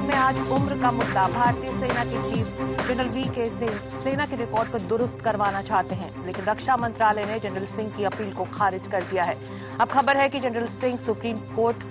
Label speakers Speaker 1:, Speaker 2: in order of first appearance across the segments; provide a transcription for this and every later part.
Speaker 1: Point में आज उम्र का मुद्दा। भारतीय सेना के चीफ जनरल वीके सिंह सेना के रिकॉर्ड को दुरुस्त करवाना चाहते हैं, लेकिन रक्षा मंत्रालय ने जनरल सिंह की अपील को खारिज कर दिया है। अब खबर है कि जनरल सिंह सुप्रीम कोर्ट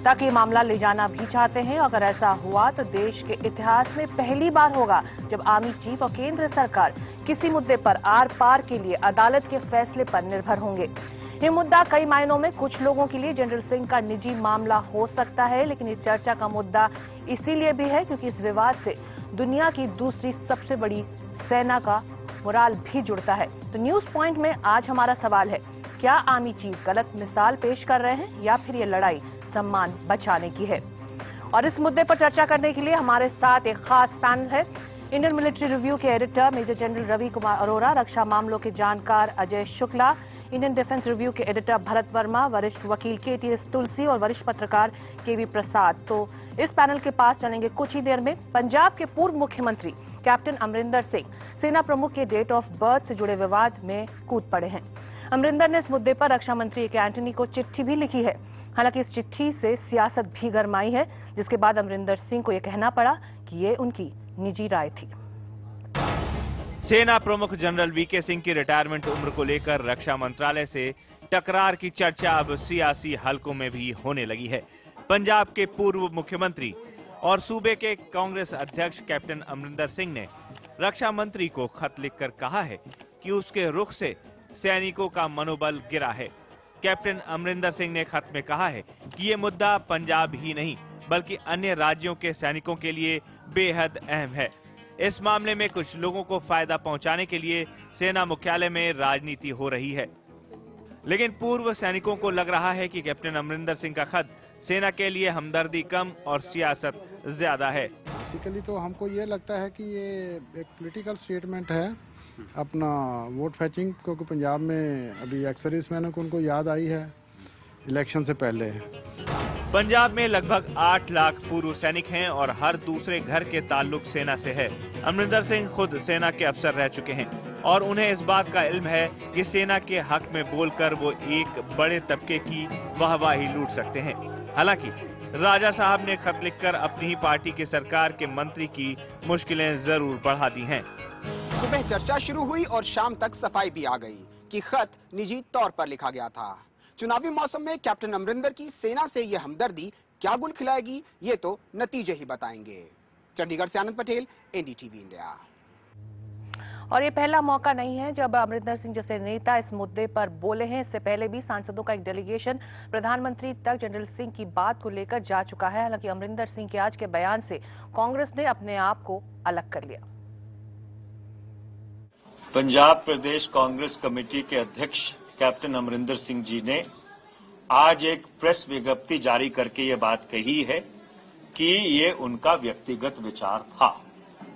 Speaker 1: तक ये मामला ले जाना भी चाहते हैं। अगर ऐसा हुआ तो देश के इतिहास में पहली बार होगा जब आर्मी चीफ और केंद्र सरकार किसी मुद्दे पर आर पार के लिए अदालत के फैसले पर निर्भर होंगे। ये मुद्दा कई मायनों में कुछ लोगों के लिए जनरल सिंह का निजी मामला हो सकता है, लेकिन इस चर्चा का मुद्दा इसीलिए भी है क्योंकि इस विवाद से दुनिया की दूसरी सबसे बड़ी सेना का मोराल भी जुड़ता है। तो न्यूज पॉइंट में आज हमारा सवाल है, क्या आर्मी चीफ गलत मिसाल पेश कर रहे हैं या फिर ये लड़ाई सम्मान बचाने की है? और इस मुद्दे पर चर्चा करने के लिए हमारे साथ एक खास पैनल है। इंडियन मिलिट्री रिव्यू के editor major general Ravi Kumar Arora, रक्षा मामलों के जानकार Ajay Shukla, Indian defence review के एडिटर भरत वर्मा, वरिष्ठ वकील KTS तुलसी और वरिष्ठ पत्रकार KV प्रसाद। तो इस पैनल के पास चलेंगे कुछ ही देर में। पंजाब के पूर्व मुख्यमंत्री कैप्टन अमरिंदर सिंह सेना प्रमुख के डेट ऑफ बर्थ से जुड़े विवाद में कूद पड़े हैं। अमरिंदर ने इस मुद्दे पर रक्षा मंत्री AK एंटनी को चिट्ठी भी लिखी है। हालांकि इस चिट्ठी से सियासत भी गरमाई है, जिसके बाद अमरिंदर सिंह को यह कहना पड़ा कि ये उनकी निजी राय थी।
Speaker 2: सेना प्रमुख जनरल वीके सिंह की रिटायरमेंट उम्र को लेकर रक्षा मंत्रालय से टकरार की चर्चा अब सियासी हलकों में भी होने लगी है। पंजाब के पूर्व मुख्यमंत्री और सूबे के कांग्रेस अध्यक्ष कैप्टन अमरिंदर सिंह ने रक्षा मंत्री को खत लिखकर कहा है कि उसके रुख से सैनिकों का मनोबल गिरा है। कैप्टन अमरिंदर सिंह ने खत में कहा है कि ये मुद्दा पंजाब ही नहीं बल्कि अन्य राज्यों के सैनिकों के लिए बेहद अहम है। इस मामले में कुछ लोगों को फायदा पहुंचाने के लिए सेना मुख्यालय में राजनीति हो रही है, लेकिन पूर्व सैनिकों को लग रहा है कि कैप्टन अमरिंदर सिंह का खत सेना के लिए हमदर्दी कम और सियासत ज्यादा है।
Speaker 3: बेसिकली तो हमको ये लगता है कि ये एक पॉलिटिकल स्टेटमेंट है, अपना वोट फैचिंग, क्योंकि पंजाब में अभी एक्स सर्विसमैनों को उनको याद आई है इलेक्शन से पहले।
Speaker 2: पंजाब में लगभग 8 लाख पूर्व सैनिक हैं और हर दूसरे घर के ताल्लुक सेना से है। अमरिंदर सिंह खुद सेना के अफसर रह चुके हैं और उन्हें इस बात का इल्म है कि सेना के हक में बोलकर वो एक बड़े तबके की वाहवाही लूट सकते हैं। हालांकि राजा साहब ने खत लिखकर अपनी ही पार्टी की सरकार के मंत्री की मुश्किलें जरूर बढ़ा दी हैं।
Speaker 4: सुबह चर्चा शुरू हुई और शाम तक सफाई भी आ गई कि खत निजी तौर पर लिखा गया था। चुनावी मौसम में कैप्टन अमरिंदर की सेना से यह हमदर्दी क्या गुल खिलाएगी, ये तो नतीजे ही बताएंगे। चंडीगढ़ से आनंद पटेल, NDTV इंडिया।
Speaker 1: और ये पहला मौका नहीं है जब अमरिंदर सिंह जैसे नेता इस मुद्दे पर बोले हैं। इससे पहले भी सांसदों का एक डेलीगेशन प्रधानमंत्री तक जनरल सिंह की बात को लेकर जा चुका है। हालांकि अमरिंदर सिंह के आज के बयान से कांग्रेस ने अपने आप को अलग कर लिया।
Speaker 5: पंजाब प्रदेश कांग्रेस कमेटी के अध्यक्ष कैप्टन अमरिंदर सिंह जी ने आज एक प्रेस विज्ञप्ति जारी करके ये बात कही है कि ये उनका व्यक्तिगत विचार था।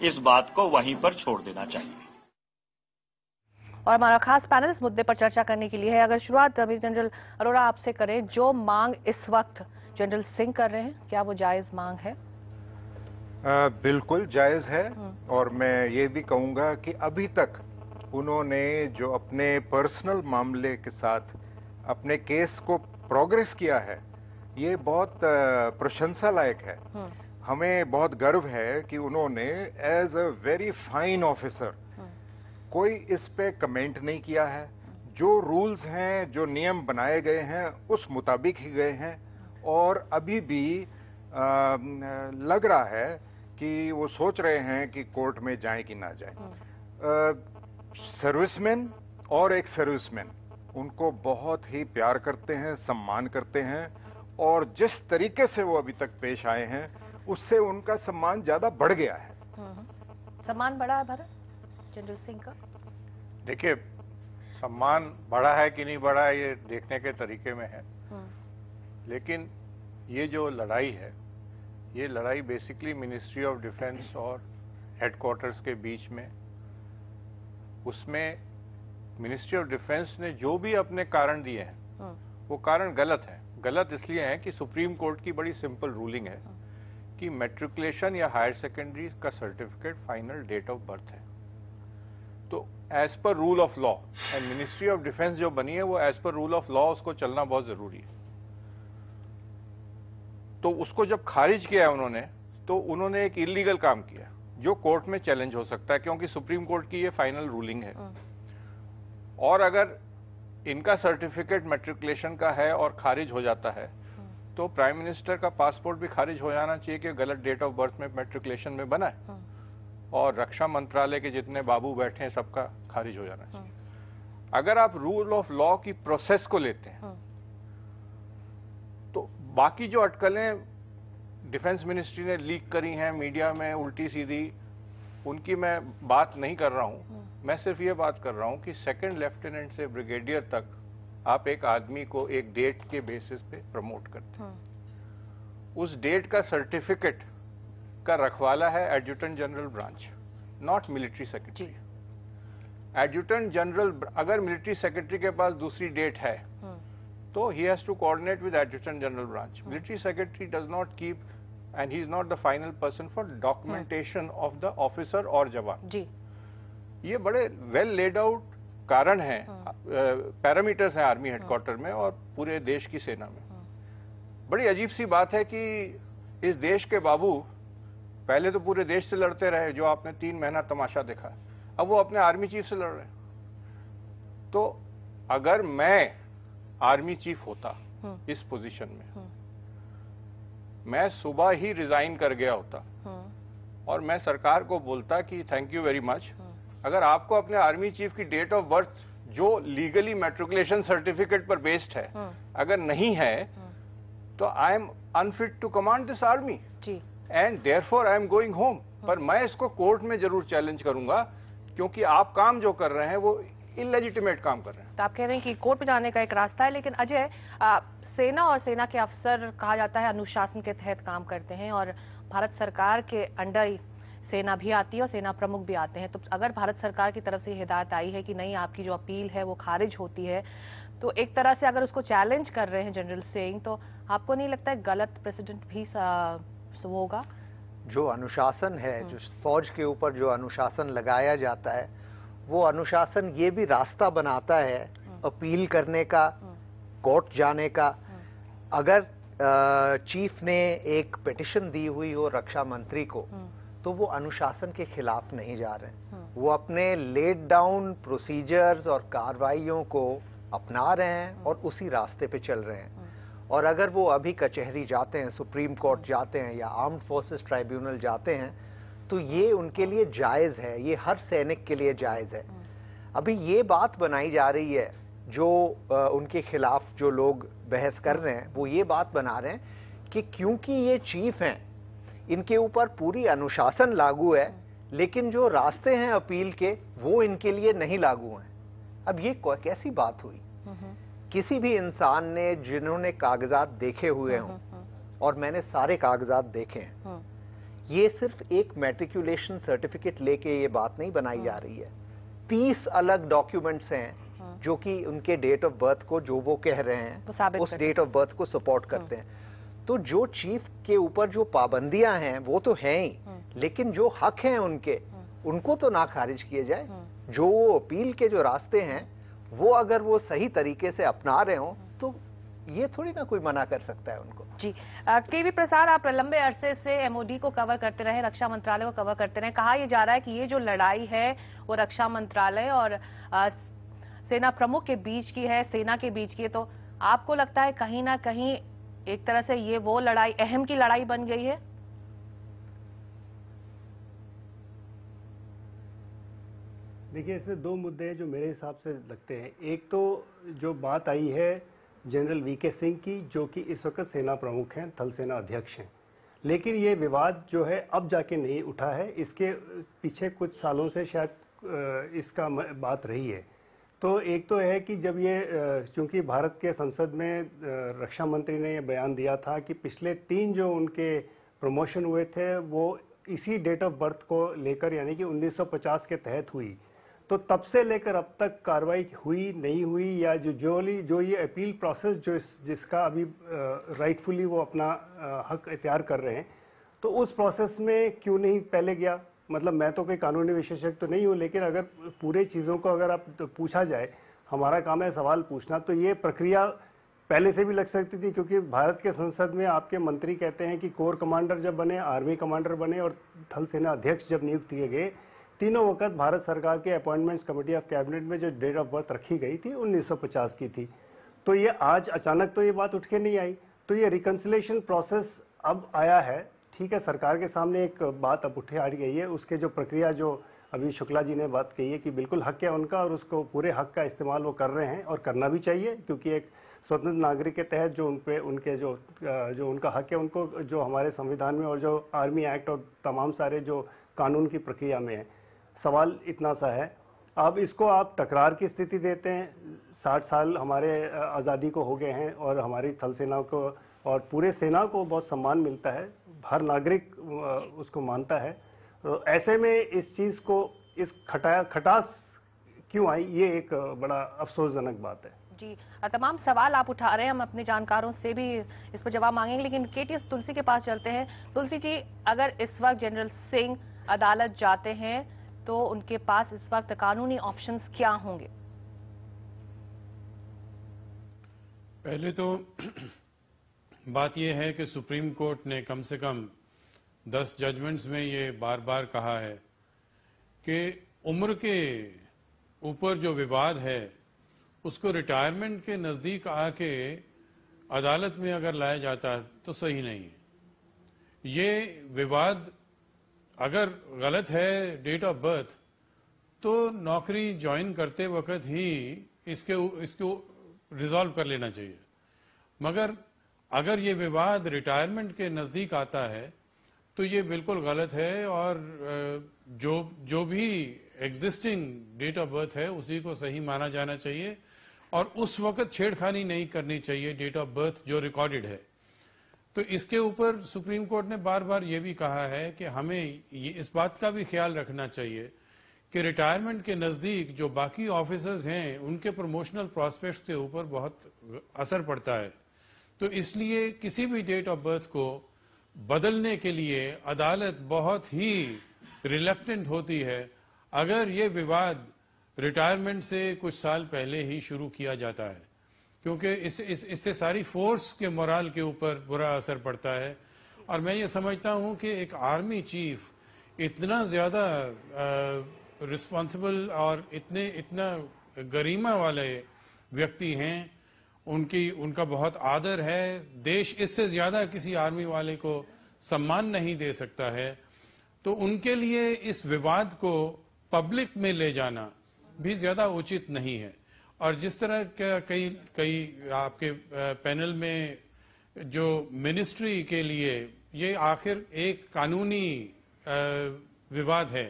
Speaker 5: इस बात को वहीं पर छोड़ देना चाहिए।
Speaker 1: और हमारा खास पैनल इस मुद्दे पर चर्चा करने के लिए है। अगर शुरुआत अभी जनरल अरोरा आपसे करें, जो मांग इस वक्त जनरल सिंह कर रहे हैं, क्या वो जायज मांग है?
Speaker 6: बिल्कुल जायज है। और मैं ये भी कहूंगा कि अभी तक उन्होंने जो अपने पर्सनल मामले के साथ अपने केस को प्रोग्रेस किया है, ये बहुत प्रशंसा लायक है। हमें बहुत गर्व है कि उन्होंने as a very fine officer कोई इस पे कमेंट नहीं किया है। जो रूल्स हैं, जो नियम बनाए गए हैं, उस मुताबिक ही गए हैं। और अभी भी लग रहा है कि वो सोच रहे हैं कि कोर्ट में जाएं कि ना जाएं। सर्विसमैन और एक सर्विसमैन उनको बहुत ही प्यार करते हैं, सम्मान करते हैं, और जिस तरीके से वो अभी तक पेश आए हैं उससे उनका सम्मान ज्यादा बढ़ गया है।
Speaker 1: सम्मान बढ़ा है भरत जनरल सिंह का?
Speaker 7: देखिए, सम्मान बढ़ा है कि नहीं बढ़ा है ये देखने के तरीके में है, लेकिन ये जो लड़ाई है, ये लड़ाई बेसिकली मिनिस्ट्री ऑफ डिफेंस और हेडक्वार्टर्स के बीच में, उसमें मिनिस्ट्री ऑफ डिफेंस ने जो भी अपने कारण दिए हैं वो कारण गलत है। गलत इसलिए है कि सुप्रीम कोर्ट की बड़ी सिंपल रूलिंग है कि मैट्रिकुलेशन या हायर सेकेंडरी का certificate final date of birth है। तो as per rule of law, and ministry of defence जो बनी है वो as per rule of law उसको चलना बहुत जरूरी है। तो उसको जब खारिज किया है उन्होंने, तो उन्होंने एक इलीगल काम किया जो कोर्ट में चैलेंज हो सकता है, क्योंकि सुप्रीम कोर्ट की ये फाइनल रूलिंग है। और अगर इनका सर्टिफिकेट मैट्रिकुलेशन का है और खारिज हो जाता है तो प्राइम मिनिस्टर का पासपोर्ट भी खारिज हो जाना चाहिए कि गलत डेट ऑफ बर्थ में मैट्रिकुलेशन में बना है, और रक्षा मंत्रालय के जितने बाबू बैठे हैं सबका खारिज हो जाना चाहिए। अगर आप रूल ऑफ लॉ की प्रोसेस को लेते हैं तो बाकी जो अटकलें डिफेंस मिनिस्ट्री ने लीक करी हैं मीडिया में उल्टी सीधी, उनकी मैं बात नहीं कर रहा हूं। मैं सिर्फ ये बात कर रहा हूं कि सेकंड लेफ्टिनेंट से ब्रिगेडियर तक आप एक आदमी को एक डेट के बेसिस पे प्रमोट करते हैं। उस डेट का सर्टिफिकेट का रखवाला है adjutant general branch, not military secretary. Adjutant general, अगर मिलिट्री सेक्रेटरी के पास दूसरी डेट है तो he has to coordinate with adjutant general branch. Military secretary does not keep and he is not the final person for documentation of the officer और जवान।
Speaker 1: जी, ये
Speaker 7: बड़े वेल लेड आउट कारण हैं, पैरामीटर्स हैं आर्मी हेडक्वार्टर में और पूरे देश की सेना में। बड़ी अजीब सी बात है कि इस देश के बाबू पहले तो पूरे देश से लड़ते रहे, जो आपने 3 महीना तमाशा देखा, अब वो अपने आर्मी चीफ से लड़ रहे हैं। तो अगर मैं आर्मी चीफ होता इस पोजीशन में, मैं सुबह ही रिजाइन कर गया होता और मैं सरकार को बोलता कि थैंक यू वेरी मच, अगर आपको अपने आर्मी चीफ की डेट ऑफ बर्थ जो लीगली मैट्रिकुलेशन सर्टिफिकेट पर बेस्ड है अगर नहीं है तो I am unfit to command this army and therefore I am going home. पर मैं इसको कोर्ट में जरूर चैलेंज करूंगा क्योंकि आप काम जो कर रहे हैं वो इलेजिटिमेट काम कर रहे हैं।
Speaker 1: तो आप कह रहे हैं कि कोर्ट में जाने का एक रास्ता है, लेकिन अजय, सेना और सेना के अफसर कहा जाता है अनुशासन के तहत काम करते हैं और भारत सरकार के अंडर ही सेना भी आती है और सेना प्रमुख भी आते हैं। तो अगर भारत सरकार की तरफ से हिदायत आई है कि नहीं, आपकी जो अपील है वो खारिज होती है, तो एक तरह से अगर उसको चैलेंज कर रहे हैं जनरल सिंह, तो आपको नहीं लगता है गलत प्रेसिडेंट भी वो होगा?
Speaker 8: जो अनुशासन है, जो फौज के ऊपर जो अनुशासन लगाया जाता है, वो अनुशासन ये भी रास्ता बनाता है अपील करने का, कोर्ट जाने का। अगर चीफ ने एक पिटिशन दी हुई हो रक्षा मंत्री को, तो वो अनुशासन के खिलाफ नहीं जा रहे, वो अपने लेड डाउन प्रोसीजर्स और कार्रवाइयों को अपना रहे हैं और उसी रास्ते पे चल रहे हैं। और अगर वो अभी कचहरी जाते हैं, सुप्रीम कोर्ट जाते हैं या आर्म्ड फोर्सेस ट्राइब्यूनल जाते हैं, तो ये उनके लिए जायज है, ये हर सैनिक के लिए जायज है। अभी ये बात बनाई जा रही है, जो उनके खिलाफ जो लोग बहस कर रहे हैं, वो ये बात बना रहे हैं कि क्योंकि ये चीफ हैं, इनके ऊपर पूरी अनुशासन लागू है, लेकिन जो रास्ते हैं अपील के वो इनके लिए नहीं लागू हैं। अब ये कैसी बात हुई? किसी भी इंसान ने, जिन्होंने कागजात देखे हुए हों, और मैंने सारे कागजात देखे हैं, ये सिर्फ एक मैट्रिकुलेशन सर्टिफिकेट लेके ये बात नहीं बनाई जा रही है। 30 अलग डॉक्यूमेंट्स हैं जो कि उनके डेट ऑफ बर्थ को, जो वो कह रहे हैं, उस डेट ऑफ बर्थ को सपोर्ट करते हैं। तो जो चीफ के ऊपर जो पाबंदियां हैं वो तो हैं ही, लेकिन जो हक हैं उनके, उनको तो ना खारिज किए जाए। जो अपील के जो रास्ते हैं वो अगर वो सही तरीके से अपना रहे हो तो ये थोड़ी ना कोई मना कर सकता है उनको।
Speaker 1: जी, केवी प्रसाद, आप लंबे अरसे से एमओडी को कवर करते रहे, रक्षा मंत्रालय को कवर करते रहे। कहा यह जा रहा है कि ये जो लड़ाई है वो रक्षा मंत्रालय और सेना प्रमुख के बीच की है, सेना के बीच की है। तो आपको लगता है कहीं ना कहीं एक तरह से ये वो लड़ाई, अहम की लड़ाई बन गई है?
Speaker 9: देखिए, इसमें 2 मुद्दे हैं जो मेरे हिसाब से लगते हैं। एक तो जो बात आई है जनरल वीके सिंह की, जो कि इस वक्त सेना प्रमुख हैं, थल सेना अध्यक्ष हैं, लेकिन ये विवाद जो है अब जाके नहीं उठा है, इसके पीछे कुछ सालों से शायद इसका बात रही है। तो एक तो है कि जब ये, चूंकि भारत के संसद में रक्षा मंत्री ने ये बयान दिया था कि पिछले 3 जो उनके प्रमोशन हुए थे वो इसी डेट ऑफ बर्थ को लेकर, यानी कि 1950 के तहत हुई, तो तब से लेकर अब तक कार्रवाई हुई नहीं हुई, या जो ये अपील प्रोसेस जो जिसका अभी राइटफुली वो अपना हक इख्तियार कर रहे हैं, तो उस प्रोसेस में क्यों नहीं पहले गया? मतलब मैं तो कोई कानूनी विशेषज्ञ तो नहीं हूं, लेकिन अगर पूरे चीज़ों को अगर आप पूछा जाए, हमारा काम है सवाल पूछना, तो ये प्रक्रिया पहले से भी लग सकती थी, क्योंकि भारत के संसद में आपके मंत्री कहते हैं कि कोर कमांडर जब बने, आर्मी कमांडर बने और थल सेना अध्यक्ष जब नियुक्त किए गए, तीनों वक्त भारत सरकार के अपॉइंटमेंट्स कमेटी ऑफ कैबिनेट में जो डेट ऑफ बर्थ रखी गई थी 1950 की थी। तो ये आज अचानक तो ये बात उठ के नहीं आई, तो ये रिकंसिलेशन प्रोसेस अब आया है। ठीक है, सरकार के सामने एक बात अब उठे आ गई है, उसके जो प्रक्रिया जो अभी शुक्ला जी ने बात कही है कि बिल्कुल हक है उनका और उसको पूरे हक का इस्तेमाल वो कर रहे हैं और करना भी चाहिए, क्योंकि एक स्वतंत्र नागरिक के तहत जो उनपे उनके जो उनका हक है उनको जो हमारे संविधान में और जो आर्मी एक्ट और तमाम सारे जो कानून की प्रक्रिया में है। सवाल इतना सा है, अब इसको आप टकरार की स्थिति देते हैं। 60 साल हमारे आज़ादी को हो गए हैं और हमारी थल सेना को और पूरे सेना को बहुत सम्मान मिलता है, हर नागरिक उसको मानता है। तो ऐसे में इस चीज़ को इस खटास क्यों आई, ये एक बड़ा अफसोसजनक बात है।
Speaker 1: जी, तमाम सवाल आप उठा रहे हैं, हम अपने जानकारों से भी इस पर जवाब मांगेंगे, लेकिन केटीएस तुलसी के पास चलते हैं। तुलसी जी, अगर इस वक्त जनरल सिंह अदालत जाते हैं तो उनके पास इस वक्त कानूनी ऑप्शंस क्या होंगे?
Speaker 10: पहले तो बात यह है कि सुप्रीम कोर्ट ने कम से कम 10 जजमेंट्स में ये बार बार कहा है कि उम्र के ऊपर जो विवाद है उसको रिटायरमेंट के नज़दीक आके अदालत में अगर लाया जाता है तो सही नहीं है। ये विवाद अगर गलत है डेट ऑफ बर्थ, तो नौकरी ज्वाइन करते वक्त ही इसको रिजॉल्व कर लेना चाहिए। मगर अगर ये विवाद रिटायरमेंट के नज़दीक आता है तो ये बिल्कुल गलत है और जो भी एग्जिस्टिंग डेट ऑफ बर्थ है उसी को सही माना जाना चाहिए और उस वक्त छेड़खानी नहीं करनी चाहिए डेट ऑफ बर्थ जो रिकॉर्डेड है। तो इसके ऊपर सुप्रीम कोर्ट ने बार बार ये भी कहा है कि हमें इस बात का भी ख्याल रखना चाहिए कि रिटायरमेंट के नज़दीक जो बाकी ऑफिसर्स हैं उनके प्रमोशनल प्रॉस्पेक्ट्स के ऊपर बहुत असर पड़ता है। तो इसलिए किसी भी डेट ऑफ बर्थ को बदलने के लिए अदालत बहुत ही रिलक्टेंट होती है अगर ये विवाद रिटायरमेंट से कुछ साल पहले ही शुरू किया जाता है, क्योंकि इससे सारी फोर्स के मोराल के ऊपर बुरा असर पड़ता है। और मैं ये समझता हूं कि एक आर्मी चीफ इतना ज़्यादा रिस्पॉन्सिबल और इतना गरिमा वाले व्यक्ति हैं, उनका बहुत आदर है, देश इससे ज़्यादा किसी आर्मी वाले को सम्मान नहीं दे सकता है। तो उनके लिए इस विवाद को पब्लिक में ले जाना भी ज़्यादा उचित नहीं है। और जिस तरह का कई आपके पैनल में जो मिनिस्ट्री के लिए ये आखिर एक कानूनी विवाद है,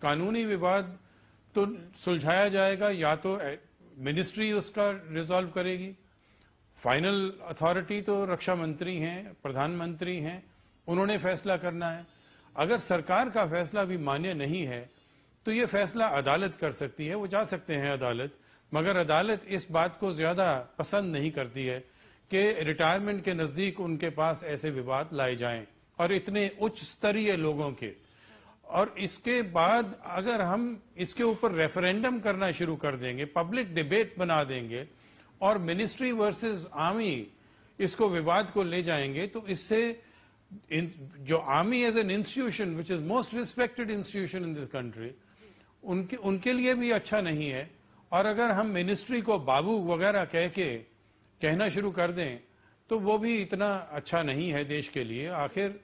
Speaker 10: कानूनी विवाद तो सुलझाया जाएगा या तो मिनिस्ट्री उसका रिजॉल्व करेगी, फाइनल अथॉरिटी तो रक्षा मंत्री हैं, प्रधानमंत्री हैं, उन्होंने फैसला करना है। अगर सरकार का फैसला भी मान्य नहीं है तो ये फैसला अदालत कर सकती है, वो जा सकते हैं अदालत, मगर अदालत इस बात को ज्यादा पसंद नहीं करती है कि रिटायरमेंट के नजदीक उनके पास ऐसे विवाद लाए जाएं और इतने उच्च स्तरीय लोगों के। और इसके बाद अगर हम इसके ऊपर रेफरेंडम करना शुरू कर देंगे, पब्लिक डिबेट बना देंगे और मिनिस्ट्री वर्सेस आर्मी इसको विवाद को ले जाएंगे, तो इससे जो army as an institution which is most respected institution in this country, उनके लिए भी अच्छा नहीं है। और अगर हम मिनिस्ट्री को बाबू वगैरह कहना शुरू कर दें तो वो भी इतना अच्छा नहीं है देश के लिए। आखिर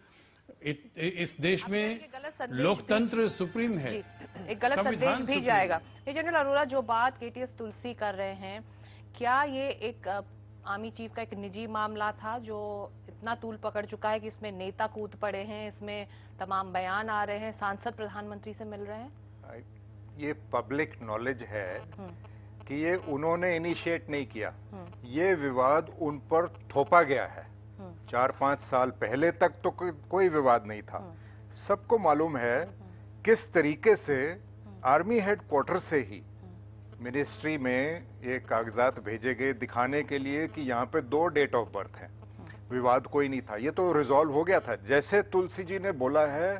Speaker 10: इस देश में लोकतंत्र सुप्रीम है,
Speaker 1: एक गलत संदेश भी जाएगा। ये जनरल अरोड़ा, जो बात केटीएस तुलसी कर रहे हैं, क्या ये एक आर्मी चीफ का एक निजी मामला था जो इतना तूल पकड़ चुका है कि इसमें नेता कूद पड़े हैं, इसमें तमाम बयान आ रहे हैं, सांसद प्रधानमंत्री से मिल रहे हैं?
Speaker 6: ये पब्लिक नॉलेज है कि ये उन्होंने इनिशिएट नहीं किया, ये विवाद उन पर थोपा गया है। 4-5 साल पहले तक तो कोई विवाद नहीं था। सबको मालूम है किस तरीके से आर्मी हेडक्वार्टर से ही मिनिस्ट्री में ये कागजात भेजे गए दिखाने के लिए कि यहाँ पे 2 डेट ऑफ बर्थ हैं। विवाद कोई नहीं था, ये तो रिजॉल्व हो गया था। जैसे तुलसी जी ने बोला है,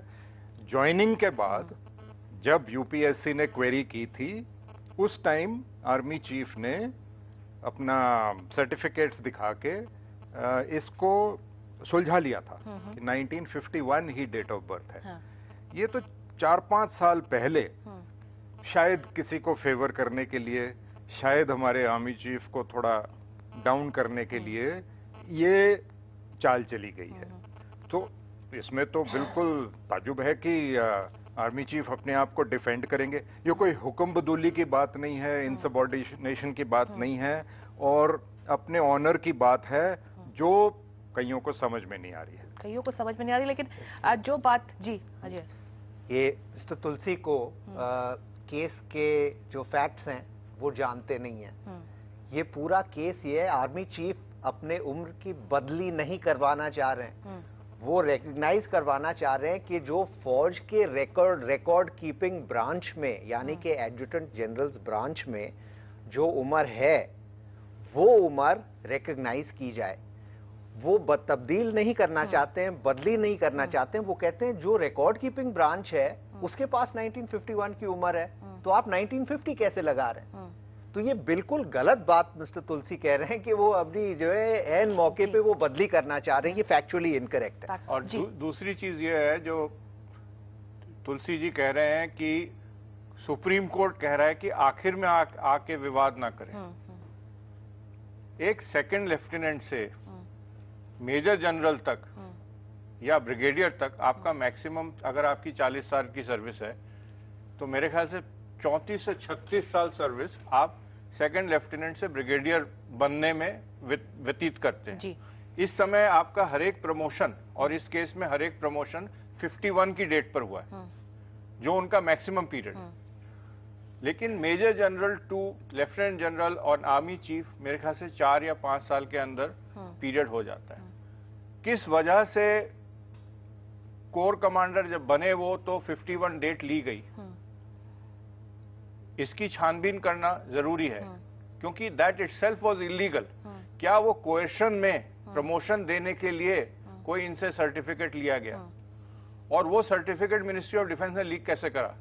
Speaker 6: ज्वाइनिंग के बाद जब यूपीएससी ने क्वेरी की थी, उस टाइम आर्मी चीफ ने अपना सर्टिफिकेट्स दिखा के इसको सुलझा लिया था कि 1951 ही डेट ऑफ बर्थ है।
Speaker 1: हाँ।
Speaker 6: ये तो 4-5 साल पहले शायद किसी को फेवर करने के लिए, शायद हमारे आर्मी चीफ को थोड़ा डाउन करने के लिए ये चाल चली गई है। तो इसमें तो बिल्कुल ताजुब है कि आर्मी चीफ अपने आप को डिफेंड करेंगे। ये कोई हुक्म बदूली की बात नहीं है, इनसबऑर्डिनेशन की बात नहीं है, और अपने ऑनर की बात है जो कईयों को समझ में नहीं आ रही है।
Speaker 1: कईयों को समझ में नहीं आ रही, लेकिन जो बात जी अजय,
Speaker 8: ये मिस्टर तुलसी को केस के जो फैक्ट्स हैं वो जानते नहीं हैं। ये पूरा केस ये है, आर्मी चीफ अपने उम्र की बदली नहीं करवाना चाह रहे हैं, वो रिकग्नाइज करवाना चाह रहे हैं कि जो फौज के रिकॉर्ड कीपिंग ब्रांच में, यानी कि एडजुटेंट जनरल्स ब्रांच में जो उम्र है वो उम्र रिकग्नाइज की जाए। वो तब्दील नहीं करना चाहते हैं, बदली नहीं करना चाहते हैं। वो कहते हैं जो रिकॉर्ड कीपिंग ब्रांच है उसके पास 1951 की उम्र है, तो आप 1950 कैसे लगा रहे हैं? तो ये बिल्कुल गलत बात मिस्टर तुलसी कह रहे हैं कि वो अभी जो है एन मौके पे वो बदली करना चाह रहे हैं। ये फैक्चुअली इनकरेक्ट है।
Speaker 7: और दूसरी चीज ये है जो तुलसी जी कह रहे हैं कि सुप्रीम कोर्ट कह रहा है कि आखिर में आके विवाद ना करें। एक सेकंड लेफ्टिनेंट से मेजर जनरल तक या ब्रिगेडियर तक आपका मैक्सिमम, अगर आपकी 40 साल की सर्विस है तो मेरे ख्याल से 34 से 36 साल सर्विस आप सेकंड लेफ्टिनेंट से ब्रिगेडियर बनने में व्यतीत करते हैं। इस समय आपका हर एक प्रमोशन, और इस केस में हर एक प्रमोशन 51 की डेट पर हुआ है, जो उनका मैक्सिमम पीरियड है। लेकिन major general to lieutenant general और आर्मी चीफ मेरे ख्याल से 4 या 5 साल के अंदर पीरियड हो जाता है। किस वजह से कोर कमांडर जब बने वो तो 51 डेट ली गई, इसकी छानबीन करना जरूरी है, क्योंकि दैट इटसेल्फ वाज इलीगल। क्या वो कोएर्शन में प्रमोशन देने के लिए कोई इनसे सर्टिफिकेट लिया गया, और वो सर्टिफिकेट मिनिस्ट्री ऑफ डिफेंस ने लीक कैसे करा?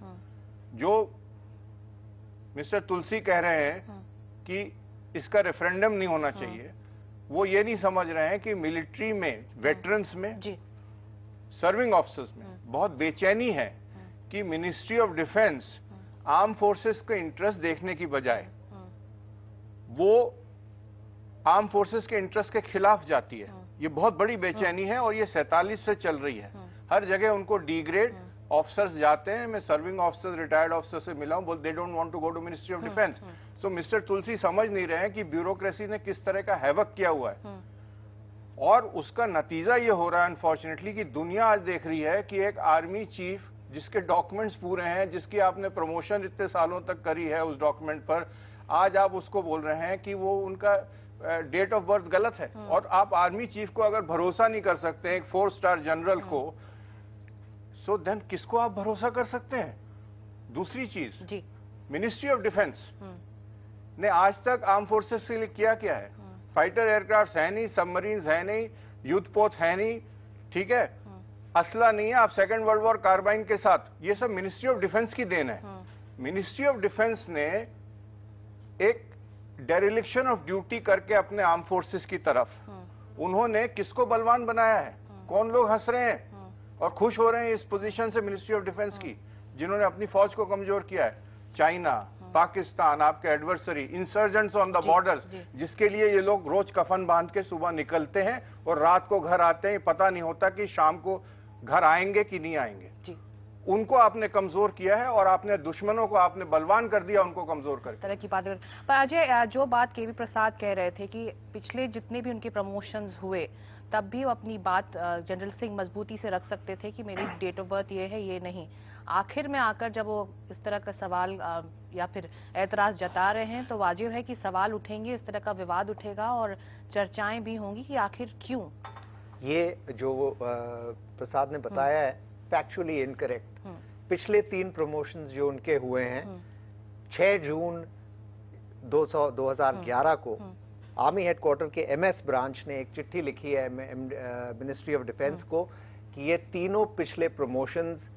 Speaker 7: जो मिस्टर तुलसी कह रहे हैं कि इसका रेफरेंडम नहीं होना चाहिए, वो ये नहीं समझ रहे हैं कि मिलिट्री में, वेटरन्स में, सर्विंग ऑफिसर्स में बहुत बेचैनी है कि ministry of defence arm forces के इंटरेस्ट देखने की बजाय वो आर्म फोर्सेस के इंटरेस्ट के खिलाफ जाती है। ये बहुत बड़ी बेचैनी है और ये 47 से चल रही है। हर जगह उनको डिग्रेड ऑफिसर्स जाते हैं। मैं सर्विंग ऑफिसर्स, रिटायर्ड ऑफिसर से मिला हूं, बोल they don't want to go to ministry of defence. So mister Tulsi समझ नहीं रहे हैं कि ब्यूरोक्रेसी ने किस तरह का हैवक किया हुआ है, और उसका नतीजा ये हो रहा है अनफॉर्चुनेटली कि दुनिया आज देख रही है कि एक आर्मी चीफ जिसके डॉक्यूमेंट्स पूरे हैं, जिसकी आपने प्रमोशन इतने सालों तक करी है उस डॉक्यूमेंट पर, आज आप उसको बोल रहे हैं कि वो उनका डेट ऑफ बर्थ गलत है। और आप आर्मी चीफ को अगर भरोसा नहीं कर सकते एक 4 स्टार जनरल को, सो देन किसको आप भरोसा कर सकते हैं? दूसरी चीज, मिनिस्ट्री ऑफ डिफेंस ने आज तक आर्म फोर्सेस के लिए किया क्या है? फाइटर एयरक्राफ्ट है नहीं, सबमरीन्स है नहीं, युद्धपोत है नहीं, ठीक है, असला नहीं है। आप सेकेंड वर्ल्ड वॉर कार्बाइन के साथ, ये सब मिनिस्ट्री ऑफ डिफेंस की देन है। मिनिस्ट्री ऑफ डिफेंस ने एक डेरिलिक्शन ऑफ ड्यूटी करके अपने आर्म फोर्सेस की तरफ उन्होंने किसको बलवान बनाया है? कौन लोग हंस रहे हैं और खुश हो रहे हैं इस पोजीशन से मिनिस्ट्री ऑफ डिफेंस की, जिन्होंने अपनी फौज को कमजोर किया है? चाइना, पाकिस्तान, आपके adversary, insurgents on the borders, जिसके लिए ये लोग रोज कफन बांध के सुबह निकलते हैं और रात को घर आते हैं, पता नहीं होता कि शाम को घर आएंगे कि नहीं आएंगे। उनको आपने कमजोर किया है और आपने दुश्मनों को आपने बलवान कर दिया, उनको कमजोर कर
Speaker 1: तरह की बात। पर अजय, जो बात केवी प्रसाद कह रहे थे कि पिछले जितने भी उनके प्रमोशंस हुए तब भी वो अपनी बात जनरल सिंह मजबूती से रख सकते थे कि मेरी डेट ऑफ बर्थ ये है, ये नहीं। आखिर में आकर जब वो इस तरह का सवाल या फिर एतराज जता रहे हैं तो वाजिब है कि सवाल उठेंगे, इस तरह का विवाद उठेगा और चर्चाएं भी होंगी कि आखिर क्यों। ये
Speaker 8: जो प्रसाद ने बताया है फैक्चुअली इनकरेक्ट। पिछले 3 प्रमोशंस जो उनके हुए हैं, 6 जून 2011 को आर्मी हेडक्वार्टर के एमएस ब्रांच ने एक चिट्ठी लिखी है मिनिस्ट्री ऑफ डिफेंस को कि ये तीनों पिछले प्रमोशंस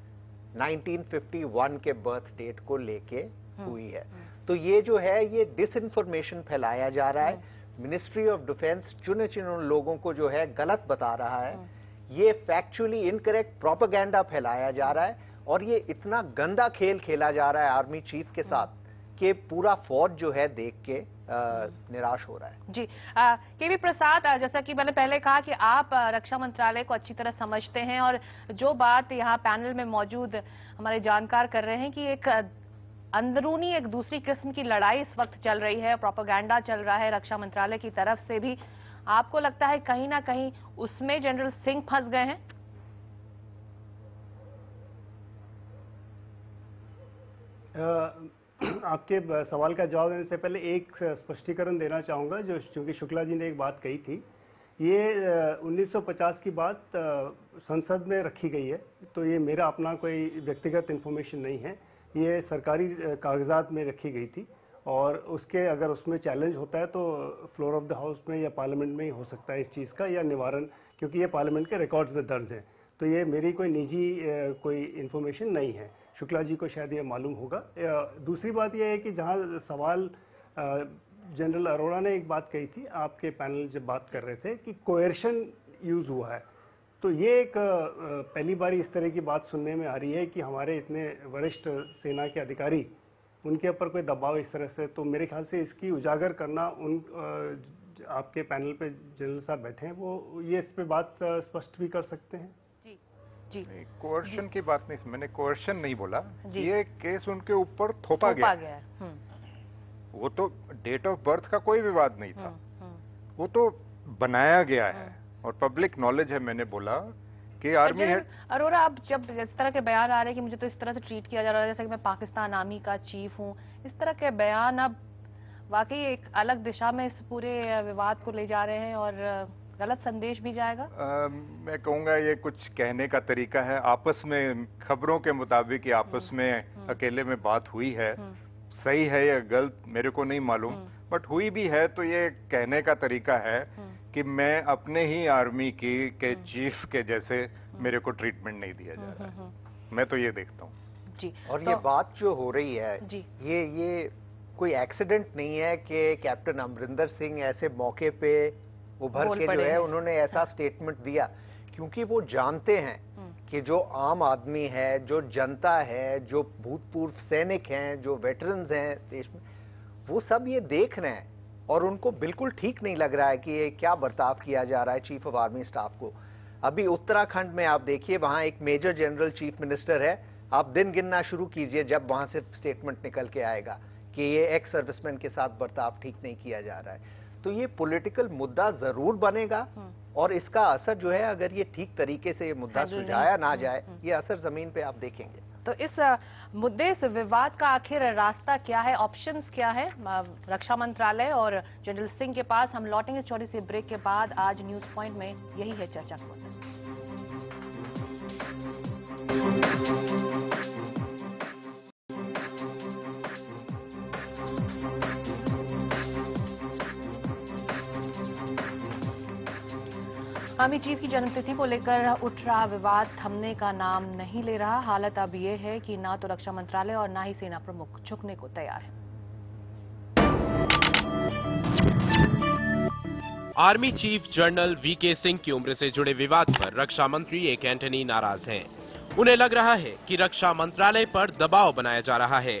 Speaker 8: 1951 के बर्थ डेट को लेके हुई है। तो ये जो है ये डिसइंफॉर्मेशन फैलाया जा रहा है। मिनिस्ट्री ऑफ डिफेंस चुने चुने लोगों को जो है गलत बता रहा है, ये फैक्चुअली इनकरेक्ट प्रोपेगेंडा फैलाया जा रहा है और ये इतना गंदा खेल खेला जा रहा है आर्मी चीफ के साथ कि पूरा फौज जो है देख के निराश हो रहा है।
Speaker 1: जी केवी प्रसाद, जैसा कि मैंने पहले कहा कि आप रक्षा मंत्रालय को अच्छी तरह समझते हैं और जो बात यहाँ पैनल में मौजूद हमारे जानकार कर रहे हैं कि एक अंदरूनी एक दूसरी किस्म की लड़ाई इस वक्त चल रही है, प्रोपेगेंडा चल रहा है रक्षा मंत्रालय की तरफ से भी, आपको लगता है कहीं ना कहीं उसमें जनरल सिंह फंस गए हैं?
Speaker 9: आपके सवाल का जवाब देने से पहले एक स्पष्टीकरण देना चाहूंगा, जो चूंकि शुक्ला जी ने एक बात कही थी, ये 1950 की बात संसद में रखी गई है, तो ये मेरा अपना कोई व्यक्तिगत इंफॉर्मेशन नहीं है, ये सरकारी कागजात में रखी गई थी और उसके अगर उसमें चैलेंज होता है तो फ्लोर ऑफ द हाउस में या पार्लियामेंट में ही हो सकता है इस चीज़ का या निवारण, क्योंकि ये पार्लियामेंट के रिकॉर्ड्स में दर्ज है, तो ये मेरी कोई निजी कोई इंफॉर्मेशन नहीं है। शुक्ला जी को शायद ये मालूम होगा। दूसरी बात यह है कि जहाँ सवाल जनरल अरोड़ा ने एक बात कही थी, आपके पैनल जब बात कर रहे थे कि कोएर्शन यूज हुआ है, तो ये एक पहली बार इस तरह की बात सुनने में आ रही है कि हमारे इतने वरिष्ठ सेना के अधिकारी, उनके ऊपर कोई दबाव इस तरह से, तो मेरे ख्याल से इसकी उजागर करना उन आपके पैनल पे जनरल साहब बैठे हैं, वो ये इस पे बात स्पष्ट भी कर सकते हैं।
Speaker 1: जी
Speaker 6: कोर्शन की बात नहीं, मैंने कोर्शन नहीं बोला, ये केस उनके ऊपर थोपा गया है। वो तो डेट ऑफ बर्थ का कोई विवाद नहीं था, वो तो बनाया गया है और पब्लिक नॉलेज है। मैंने बोला कि आर्मी हेड
Speaker 1: अरोड़ा, अब जब इस तरह के बयान आ रहे हैं कि मुझे तो इस तरह से ट्रीट किया जा रहा है जैसे कि मैं पाकिस्तान आर्मी का चीफ हूं, इस तरह के बयान अब वाकई एक अलग दिशा में इस पूरे विवाद को ले जा रहे हैं और गलत संदेश भी जाएगा।
Speaker 6: मैं कहूंगा ये कुछ कहने का तरीका है, आपस में खबरों के मुताबिक ये आपस में अकेले में बात हुई है, सही है या गलत मेरे को नहीं मालूम, बट हुई भी है तो ये कहने का तरीका है कि मैं अपने ही आर्मी के चीफ के जैसे मेरे को ट्रीटमेंट नहीं दिया जा रहा है, मैं तो ये देखता हूँ
Speaker 8: जी। और ये बात जो हो रही है ये कोई एक्सीडेंट नहीं है कि कैप्टन अमरिंदर सिंह ऐसे मौके पे उभर के जो है उन्होंने ऐसा स्टेटमेंट दिया, क्योंकि वो जानते हैं कि जो आम आदमी है, जो जनता है, जो भूतपूर्व सैनिक हैं, जो वेटरन्स हैं देश में, वो सब ये देख रहे हैं और उनको बिल्कुल ठीक नहीं लग रहा है कि ये क्या बर्ताव किया जा रहा है चीफ ऑफ आर्मी स्टाफ को। अभी उत्तराखंड में आप देखिए, वहां एक मेजर जनरल चीफ मिनिस्टर है, आप दिन गिनना शुरू कीजिए जब वहां से स्टेटमेंट निकल के आएगा कि ये एक्स सर्विसमैन के साथ बर्ताव ठीक नहीं किया जा रहा है। तो ये पॉलिटिकल मुद्दा जरूर बनेगा और इसका असर जो है, अगर ये ठीक तरीके से ये मुद्दा सुलझाया ना जाए, ये असर जमीन पे आप देखेंगे।
Speaker 1: तो इस मुद्दे, इस विवाद का आखिर रास्ता क्या है, ऑप्शंस क्या है रक्षा मंत्रालय और जनरल सिंह के पास? हम लौटेंगे छोटी सी ब्रेक के बाद। आज न्यूज पॉइंट में यही है चर्चा का मुद्दा। आर्मी चीफ की जन्मतिथि को लेकर उठ रहा विवाद थमने का नाम नहीं ले रहा। हालत अब ये है कि ना तो रक्षा मंत्रालय और ना ही सेना प्रमुख झुकने को तैयार है।
Speaker 11: Army chief general V K Singh की उम्र से जुड़े विवाद पर रक्षा मंत्री ए एंटनी नाराज हैं। उन्हें लग रहा है कि रक्षा मंत्रालय पर दबाव बनाया जा रहा है।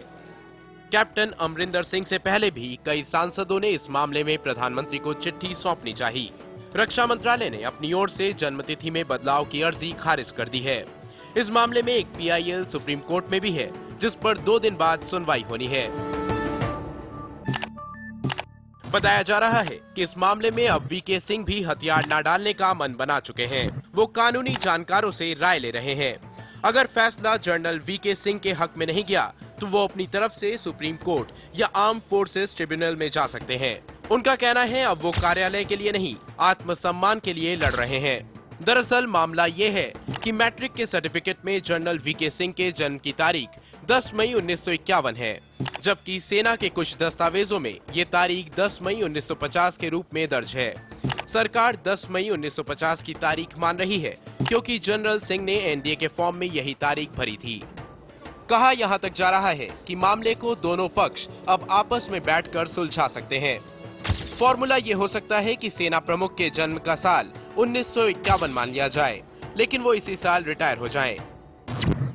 Speaker 11: कैप्टन अमरिंदर सिंह से पहले भी कई सांसदों ने इस मामले में प्रधानमंत्री को चिट्ठी सौंपनी चाहिए। रक्षा मंत्रालय ने अपनी ओर से जन्मतिथि में बदलाव की अर्जी खारिज कर दी है। इस मामले में एक पीआईएल सुप्रीम कोर्ट में भी है, जिस पर 2 दिन बाद सुनवाई होनी है। बताया जा रहा है कि इस मामले में अब वीके सिंह भी हथियार न डालने का मन बना चुके हैं। वो कानूनी जानकारों से राय ले रहे हैं। अगर फैसला जनरल वीके सिंह के हक में नहीं गया तो वो अपनी तरफ से सुप्रीम कोर्ट या आर्म फोर्सेस ट्रिब्यूनल में जा सकते हैं। उनका कहना है अब वो कार्यालय के लिए नहीं, आत्मसम्मान के लिए लड़ रहे हैं। दरअसल मामला ये है कि मैट्रिक के सर्टिफिकेट में जनरल वीके सिंह के जन्म की तारीख 10 मई 1951 है, जबकि सेना के कुछ दस्तावेजों में ये तारीख 10 मई 1950 के रूप में दर्ज है। सरकार 10 मई 1950 की तारीख मान रही है, क्योंकि जनरल सिंह ने एनडीए के फॉर्म में यही तारीख भरी थी। कहा यहां तक जा रहा है कि मामले को दोनों पक्ष अब आपस में बैठकर सुलझा सकते हैं। फॉर्मूला ये हो सकता है कि सेना प्रमुख के जन्म का साल 1951 मान लिया जाए, लेकिन वो इसी साल रिटायर हो जाएं।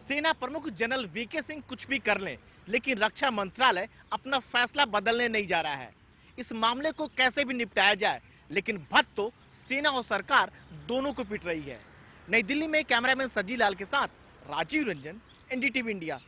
Speaker 12: सेना प्रमुख जनरल वीके सिंह कुछ भी कर लें, लेकिन रक्षा मंत्रालय अपना फैसला बदलने नहीं जा रहा है। इस मामले को कैसे भी निपटाया जाए, लेकिन भत्त तो सेना और सरकार दोनों को पिट रही है। नई दिल्ली में कैमरामैन सजी लाल के साथ राजीव रंजन, एनडीटीवी इंडिया।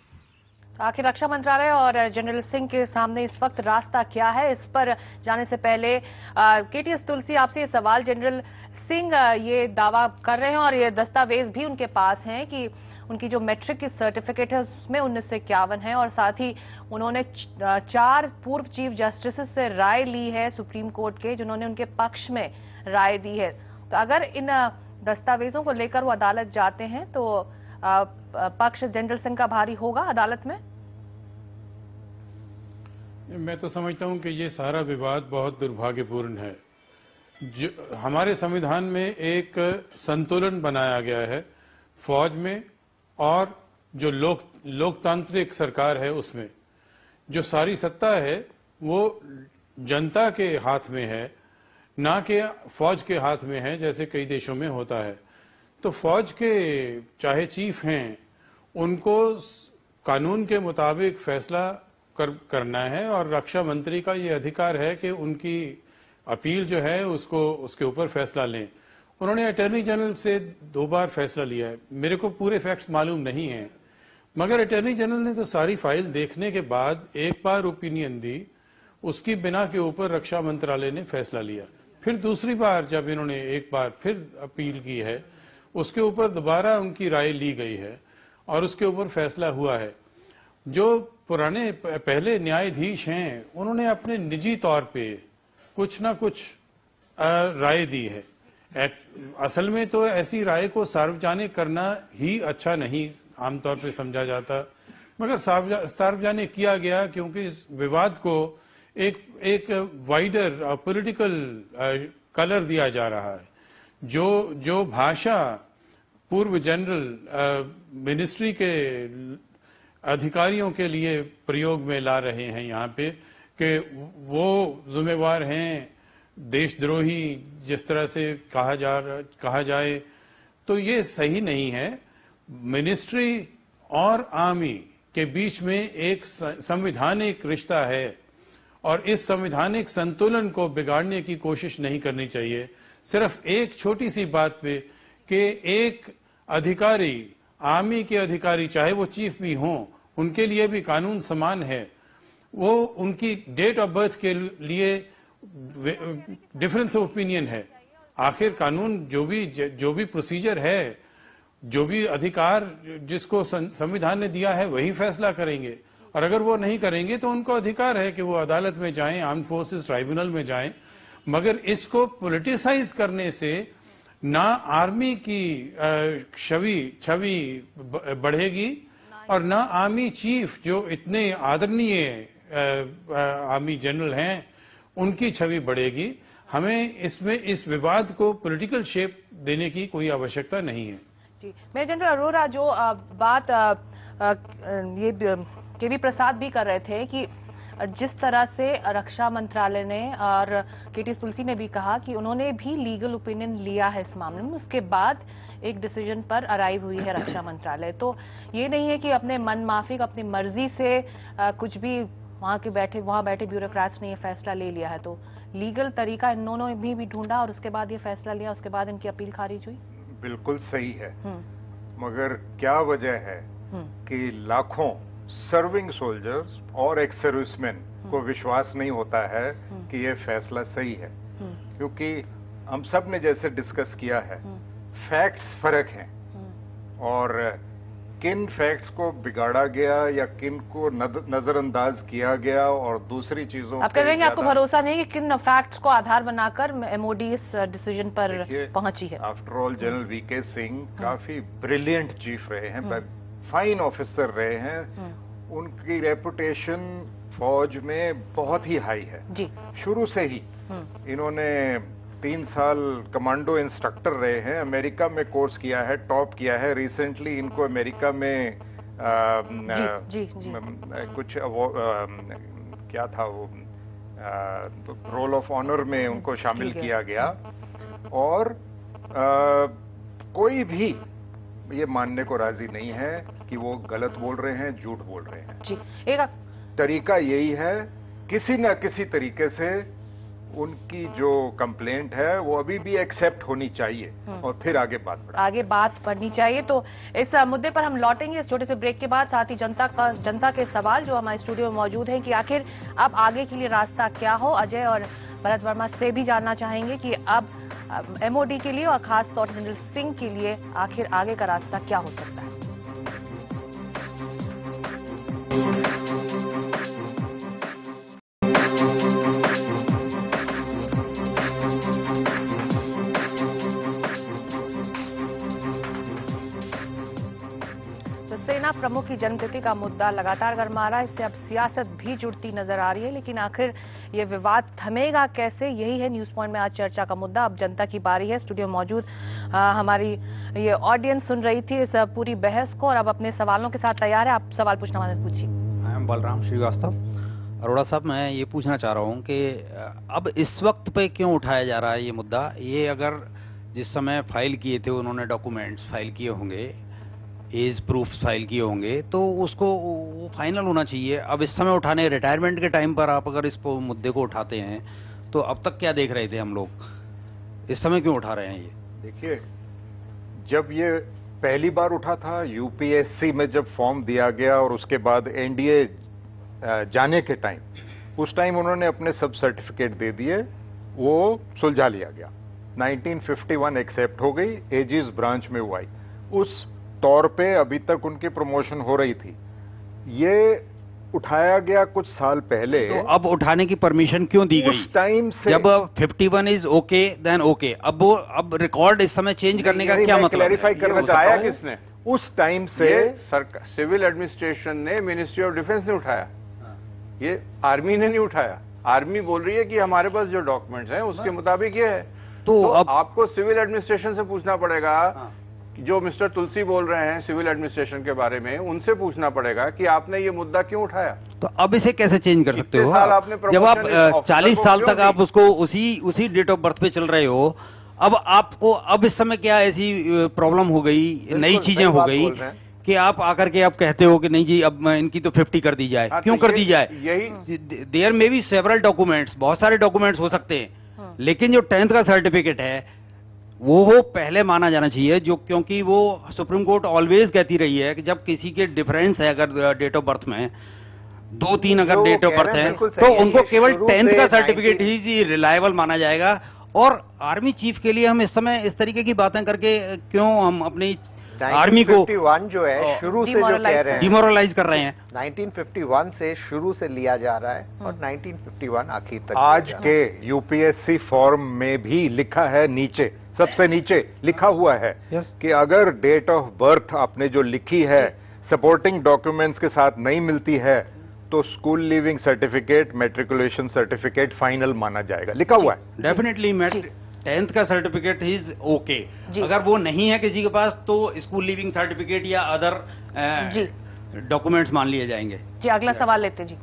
Speaker 1: आखिर रक्षा मंत्रालय और जनरल सिंह के सामने इस वक्त रास्ता क्या है, इस पर जाने से पहले केटीएस तुलसी आपसे ये सवाल, जनरल सिंह ये दावा कर रहे हैं और ये दस्तावेज भी उनके पास हैं कि उनकी जो मैट्रिक की सर्टिफिकेट है उसमें 1951 है और साथ ही उन्होंने 4 पूर्व चीफ जस्टिस से राय ली है सुप्रीम कोर्ट के, जिन्होंने उनके पक्ष में राय दी है। तो अगर इन दस्तावेजों को लेकर वो अदालत जाते हैं तो पक्ष जनरल सिंह का भारी होगा अदालत में?
Speaker 10: मैं तो समझता हूं कि ये सारा विवाद बहुत दुर्भाग्यपूर्ण है। हमारे संविधान में एक संतुलन बनाया गया है फौज में और जो लोकतांत्रिक सरकार है उसमें। जो सारी सत्ता है वो जनता के हाथ में है, ना कि फौज के हाथ में है जैसे कई देशों में होता है। तो फौज के चाहे चीफ हैं, उनको कानून के मुताबिक फैसला करना है और रक्षा मंत्री का ये अधिकार है कि उनकी अपील जो है उसके ऊपर फैसला लें। उन्होंने अटॉर्नी जनरल से 2 बार फैसला लिया है। मेरे को पूरे फैक्ट्स मालूम नहीं है, मगर अटॉर्नी जनरल ने तो सारी फाइल देखने के बाद एक बार ओपिनियन दी, उसकी बिना के ऊपर रक्षा मंत्रालय ने फैसला लिया। फिर दूसरी बार जब इन्होंने एक बार फिर अपील की है, उसके ऊपर दोबारा उनकी राय ली गई है और उसके ऊपर फैसला हुआ है। जो पुराने पहले न्यायाधीश हैं, उन्होंने अपने निजी तौर पे कुछ ना कुछ राय दी है। असल में तो ऐसी राय को सार्वजनिक करना ही अच्छा नहीं आमतौर पे समझा जाता, मगर सार्वजनिक किया गया क्योंकि इस विवाद को एक वाइडर पॉलिटिकल कलर दिया जा रहा है। जो भाषा पूर्व जनरल मिनिस्ट्री के अधिकारियों के लिए प्रयोग में ला रहे हैं यहाँ पे कि वो जिम्मेवार हैं देशद्रोही, जिस तरह से कहा जाए, तो ये सही नहीं है। मिनिस्ट्री और आर्मी के बीच में एक संवैधानिक रिश्ता है और इस संवैधानिक संतुलन को बिगाड़ने की कोशिश नहीं करनी चाहिए। सिर्फ एक छोटी सी बात पे कि एक अधिकारी, आर्मी के अधिकारी चाहे वो चीफ भी हों, उनके लिए भी कानून समान है। वो उनकी डेट ऑफ बर्थ के लिए डिफरेंस ऑफ ओपिनियन है। आखिर कानून जो भी प्रोसीजर है, जो भी अधिकार जिसको संविधान ने दिया है वही फैसला करेंगे, और अगर वो नहीं करेंगे तो उनको अधिकार है कि वो अदालत में जाएं, आर्म्ड फोर्सेस ट्राइब्यूनल में जाएं। मगर इसको पॉलिटिसाइज करने से ना आर्मी की छवि बढ़ेगी और ना आर्मी चीफ जो इतने आदरणीय आर्मी जनरल हैं उनकी छवि बढ़ेगी। हमें इस विवाद को पॉलिटिकल शेप देने की कोई आवश्यकता नहीं है।
Speaker 1: जी, मेजर जनरल अरोरा, जो बात ये केवी प्रसाद भी कर रहे थे कि जिस तरह से रक्षा मंत्रालय ने और केटीएस तुलसी ने भी कहा कि उन्होंने भी लीगल ओपिनियन लिया है इस मामले में, उसके बाद एक डिसीजन पर अराइव हुई है रक्षा मंत्रालय। तो ये नहीं है कि अपने मन माफिक अपनी मर्जी से कुछ भी वहां बैठे ब्यूरोक्रेट्स ने ये फैसला ले लिया है। तो लीगल तरीका इन दोनों ने भी ढूंढा और उसके बाद ये फैसला लिया, उसके बाद इनकी अपील खारिज हुई।
Speaker 6: बिल्कुल सही है, मगर क्या वजह है कि लाखों सर्विंग सोल्जर्स और एक्स सर्विसमैन को विश्वास नहीं होता है कि ये फैसला सही है, क्योंकि हम सब ने जैसे डिस्कस किया है, फैक्ट्स फर्क हैं और किन फैक्ट्स को बिगाड़ा गया या किन को नजरअंदाज किया गया और दूसरी चीजों
Speaker 1: आप कह रहे हैं कि आपको भरोसा नहीं कि किन फैक्ट्स को आधार बनाकर एमओडी इस डिसीजन पर पहुंची है।
Speaker 6: After all general V K Singh काफी ब्रिलियंट चीफ रहे हैं, फाइन ऑफिसर रहे हैं, उनकी रेपुटेशन फौज में बहुत ही हाई है जी। शुरू से ही इन्होंने 3 साल कमांडो इंस्ट्रक्टर रहे हैं, अमेरिका में कोर्स किया है, टॉप किया है। रिसेंटली इनको अमेरिका में
Speaker 1: जी।
Speaker 6: कुछ क्या था वो रोल ऑफ ऑनर में उनको शामिल किया गया और कोई भी ये मानने को राजी नहीं है कि वो गलत बोल रहे हैं, झूठ बोल रहे हैं।
Speaker 1: जी,
Speaker 6: तरीका यही है किसी न किसी तरीके से उनकी जो कंप्लेंट है वो अभी भी एक्सेप्ट होनी चाहिए और फिर आगे बात
Speaker 1: बढ़नी चाहिए। तो इस मुद्दे पर हम लौटेंगे इस छोटे से ब्रेक के बाद। साथ ही जनता के सवाल जो हमारे स्टूडियो में मौजूद हैं कि आखिर अब आगे के लिए रास्ता क्या हो। अजय और भरत वर्मा से भी जानना चाहेंगे कि अब एमओडी के लिए और खास तौर से जनरल सिंह के लिए आखिर आगे का रास्ता क्या हो सकता है। सेना प्रमुख की जन्मतिथि का मुद्दा लगातार गर्मा रहा है। इससे अब सियासत भी जुड़ती नजर आ रही है, लेकिन आखिर ये विवाद थमेगा कैसे, यही है न्यूज पॉइंट में आज चर्चा का मुद्दा। अब जनता की बारी है। स्टूडियो मौजूद हमारी ये ऑडियंस सुन रही थी इस पूरी बहस को और अब अपने सवालों के साथ तैयार है। आप सवाल पूछना मदद पूछिए।
Speaker 13: I am Balram Shrivastava. अरोड़ा साहब, मैं ये पूछना चाह रहा हूँ कि अब इस वक्त पे क्यों उठाया जा रहा है ये मुद्दा। ये अगर जिस समय फाइल किए थे उन्होंने डॉक्यूमेंट्स फाइल किए होंगे, एज प्रूफ फाइल किए होंगे, तो उसको वो फाइनल होना चाहिए। अब इस समय उठाने, रिटायरमेंट के टाइम पर आप अगर इस मुद्दे को उठाते हैं तो अब तक क्या देख रहे थे हम लोग, इस समय क्यों उठा रहे हैं ये?
Speaker 6: देखिए, जब ये पहली बार उठा था यूपीएससी में जब फॉर्म दिया गया और उसके बाद एनडीए जाने के टाइम, उस टाइम उन्होंने अपने सब सर्टिफिकेट दे दिए, वो सुलझा लिया गया। 1951 एक्सेप्ट हो गई, एजिस ब्रांच में वो आई। उस तौर पे अभी तक उनकी प्रमोशन हो रही थी। ये उठाया गया कुछ साल पहले,
Speaker 13: तो अब उठाने की परमिशन क्यों दी गई?
Speaker 6: उस टाइम से
Speaker 13: जब 51 इज ओके देन ओके, अब रिकॉर्ड इस समय चेंज करने का क्या मतलब?
Speaker 6: क्लैरिफाई करना चाहता हूं,
Speaker 7: किसने?
Speaker 6: उस टाइम से
Speaker 7: सरकार, सिविल एडमिनिस्ट्रेशन ने, मिनिस्ट्री ऑफ डिफेंस ने उठाया, ये आर्मी ने नहीं उठाया। आर्मी बोल रही है कि हमारे पास जो डॉक्यूमेंट्स हैं उसके मुताबिक ये है। तो अब आपको सिविल एडमिनिस्ट्रेशन से पूछना पड़ेगा। जो मिस्टर तुलसी बोल रहे हैं सिविल एडमिनिस्ट्रेशन के बारे में, उनसे पूछना पड़ेगा कि आपने ये मुद्दा क्यों उठाया।
Speaker 13: तो अब इसे कैसे चेंज कर सकते हो? जब आप 40 साल तक आप उसको उसी डेट ऑफ बर्थ पे चल रहे हो, अब आपको अब इस समय क्या ऐसी प्रॉब्लम हो गई, नई चीजें हो गई कि आप आकर के आप कहते हो कि नहीं जी अब इनकी तो 50 कर दी जाए? क्यों कर दी जाए?
Speaker 7: यही
Speaker 13: देयर में भी सेवरल डॉक्यूमेंट्स, बहुत सारे डॉक्यूमेंट्स हो सकते हैं, लेकिन जो 10th का सर्टिफिकेट है वो पहले माना जाना चाहिए, जो क्योंकि वो सुप्रीम कोर्ट ऑलवेज कहती रही है कि जब किसी के डिफरेंस है अगर डेट ऑफ बर्थ में 2-3 अगर डेट ऑफ बर्थ है तो उनको केवल 10th का सर्टिफिकेट ही रिलायबल माना जाएगा। और आर्मी चीफ के लिए हम इस समय इस तरीके की बातें करके क्यों हम अपनी आर्मी को
Speaker 8: 1951 जो है शुरू से जो कह रहे हैं,
Speaker 13: डिमोरलाइज कर रहे हैं।
Speaker 8: 1951 से शुरू से लिया जा रहा है और 1951 आखिर तक।
Speaker 6: आज के यूपीएससी फॉर्म में भी लिखा है, नीचे सबसे नीचे लिखा हुआ है कि अगर डेट ऑफ बर्थ आपने जो लिखी है सपोर्टिंग डॉक्यूमेंट्स के साथ नहीं मिलती है तो school leaving certificate, matriculation certificate final माना जाएगा, लिखा हुआ है।
Speaker 13: डेफिनेटली 10th का सर्टिफिकेट इज ओके। अगर वो नहीं है किसी के पास तो स्कूल लीविंग सर्टिफिकेट या अदर डॉक्यूमेंट्स मान लिए जाएंगे।
Speaker 1: जी, अगला सवाल लेते जी।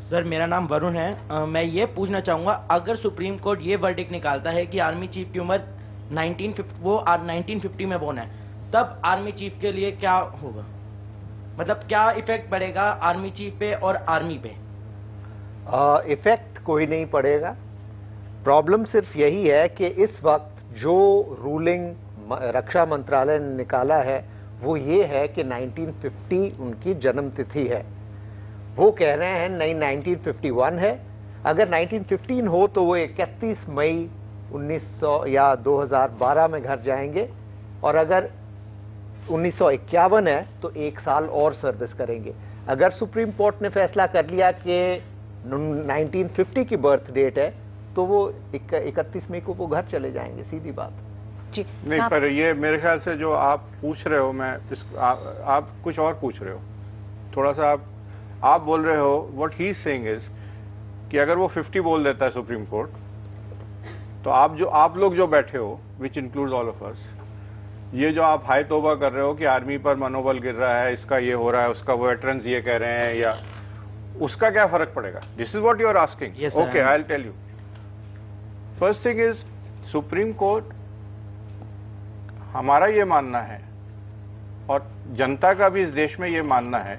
Speaker 14: सर, मेरा नाम वरुण है। मैं ये पूछना चाहूंगा, अगर सुप्रीम कोर्ट ये वर्डिक्ट निकालता है कि आर्मी चीफ की उम्र 1950 में बोर्न है, तब आर्मी चीफ के लिए क्या होगा? मतलब क्या इफेक्ट पड़ेगा आर्मी चीफ पे और आर्मी पे?
Speaker 8: इफेक्ट कोई नहीं पड़ेगा। प्रॉब्लम सिर्फ यही है कि इस वक्त जो रूलिंग रक्षा मंत्रालय ने निकाला है वो ये है कि 1950 उनकी जन्मतिथि है। वो कह रहे हैं नहीं 1951 है। अगर 1915 हो तो वो 31 मई 1900 या 2012 में घर जाएंगे, और अगर 1951 है तो 1 साल और सर्विस करेंगे। अगर सुप्रीम कोर्ट ने फैसला कर लिया कि 1950 की बर्थ डेट है तो वो 31 मई को वो घर चले जाएंगे, सीधी बात।
Speaker 1: जी
Speaker 7: नहीं, पर ये मेरे ख्याल से जो आप पूछ रहे हो, आप कुछ और पूछ रहे हो। थोड़ा सा आप बोल रहे हो, what he is saying is कि अगर वो 50 बोल देता है सुप्रीम कोर्ट, तो आप लोग जो बैठे हो, which includes all of us, ये जो आप हाय तौबा कर रहे हो कि आर्मी पर मनोबल गिर रहा है, इसका ये हो रहा है, उसका वेटरन्स ये कह रहे हैं, या उसका क्या फर्क पड़ेगा? This is what you are asking. Okay, I will tell you. First thing is, supreme court, हमारा ये मानना है और जनता का भी इस देश में ये मानना है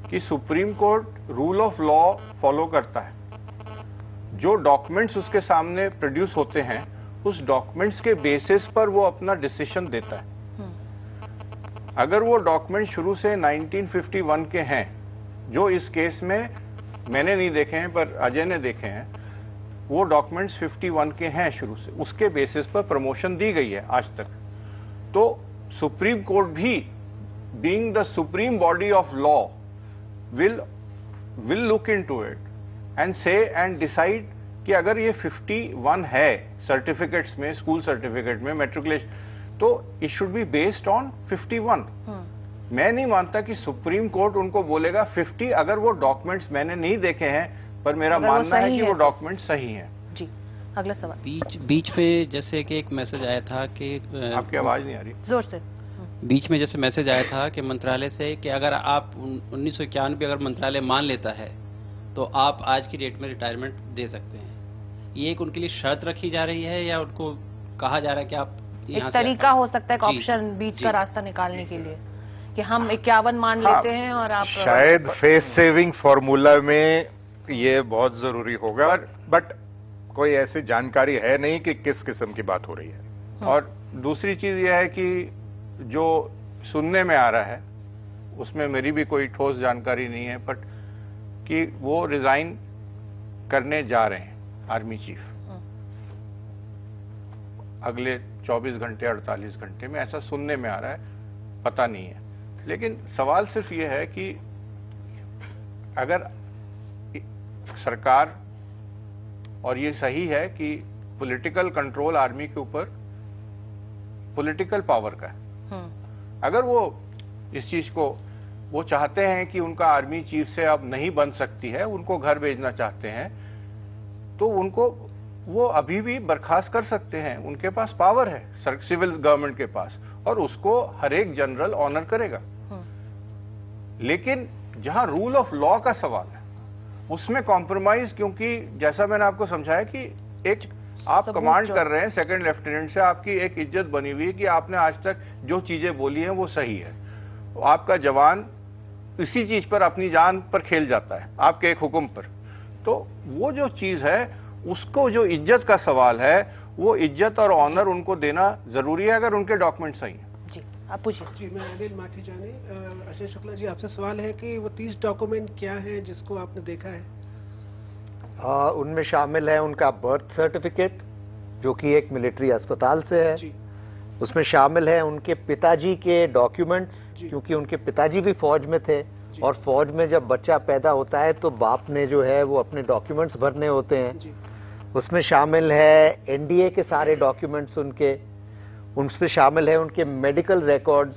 Speaker 7: कि supreme court rule of law follow करता है। जो डॉक्यूमेंट्स उसके सामने प्रोड्यूस होते हैं, उस डॉक्यूमेंट्स के बेसिस पर वो अपना डिसीजन देता है। अगर वो डॉक्यूमेंट शुरू से 1951 के हैं, जो इस केस में मैंने नहीं देखे हैं पर अजय ने देखे हैं, वो डॉक्यूमेंट्स 51 के हैं शुरू से, उसके बेसिस पर प्रमोशन दी गई है आज तक। तो सुप्रीम कोर्ट भी, being the supreme body of law, will look into it and से एंड डिसाइड कि अगर ये 51 है सर्टिफिकेट्स में, स्कूल सर्टिफिकेट में, मैट्रिकुलेशन, तो it should be based on 51। मैं नहीं मानता कि सुप्रीम कोर्ट उनको बोलेगा 50, अगर वो डॉक्यूमेंट्स मैंने नहीं देखे हैं पर मेरा मानना है कि वो डॉक्यूमेंट्स सही हैं।
Speaker 1: जी, अगला सवाल।
Speaker 15: बीच में जैसे कि एक मैसेज आया था कि
Speaker 7: आपकी आवाज नहीं आ रही,
Speaker 1: जोर से।
Speaker 15: बीच में जैसे मैसेज आया था कि मंत्रालय से कि अगर आप 1991 अगर मंत्रालय मान लेता है तो आप आज की डेट में रिटायरमेंट दे सकते हैं। ये एक उनके लिए शर्त रखी जा रही है या उनको कहा जा रहा है कि आप
Speaker 1: एक तरीका हो सकता है, एक ऑप्शन, बीच का रास्ता निकालने के लिए कि हम 51 मान लेते हैं और आप
Speaker 6: शायद फेस सेविंग फॉर्मूला में ये बहुत जरूरी होगा, बट कोई ऐसी जानकारी है नहीं कि किस किस्म की बात हो रही है।
Speaker 7: और दूसरी चीज ये है कि जो सुनने में आ रहा है उसमें मेरी भी कोई ठोस जानकारी नहीं है, बट कि वो रिजाइन करने जा रहे हैं आर्मी चीफ अगले 24 घंटे 48 घंटे में, ऐसा सुनने में आ रहा है, पता नहीं है। लेकिन सवाल सिर्फ ये है कि अगर सरकार, और ये सही है कि पॉलिटिकल कंट्रोल आर्मी के ऊपर पॉलिटिकल पावर का है, अगर वो इस चीज को वो चाहते हैं कि उनका आर्मी चीफ से अब नहीं बन सकती है, उनको घर भेजना चाहते हैं, तो उनको वो अभी भी बर्खास्त कर सकते हैं। उनके पास पावर है सिविल गवर्नमेंट के पास, और उसको हर एक जनरल ऑनर करेगा। लेकिन जहां रूल ऑफ लॉ का सवाल है उसमें कॉम्प्रोमाइज, क्योंकि जैसा मैंने आपको समझाया कि एक आप कमांड कर रहे हैं सेकंड लेफ्टिनेंट से, आपकी एक इज्जत बनी हुई है कि आपने आज तक जो चीजें बोली हैं वो सही है। तो आपका जवान इसी चीज पर, अपनी जान पर खेल जाता है आपके एक हुक्म पर। तो वो जो चीज है, उसको जो इज्जत का सवाल है, वो इज्जत और ऑनर उनको देना जरूरी है अगर उनके डॉक्यूमेंट सही हैं।
Speaker 1: जी, आप पूछिए।
Speaker 16: जी, मैं अनिल माथी जाने। अजय शुक्ला जी, आपसे सवाल है कि वो 30 डॉक्यूमेंट क्या है जिसको आपने देखा है?
Speaker 8: उनमें शामिल है उनका बर्थ सर्टिफिकेट, जो कि एक मिलिट्री अस्पताल से है। उसमें शामिल है उनके पिताजी के डॉक्यूमेंट्स, क्योंकि उनके पिताजी भी फौज में थे, और फौज में जब बच्चा पैदा होता है तो बाप ने जो है वो अपने डॉक्यूमेंट्स भरने होते हैं। उसमें शामिल है एनडीए के सारे डॉक्यूमेंट्स उनके, उनमें शामिल है उनके मेडिकल रिकॉर्ड्स।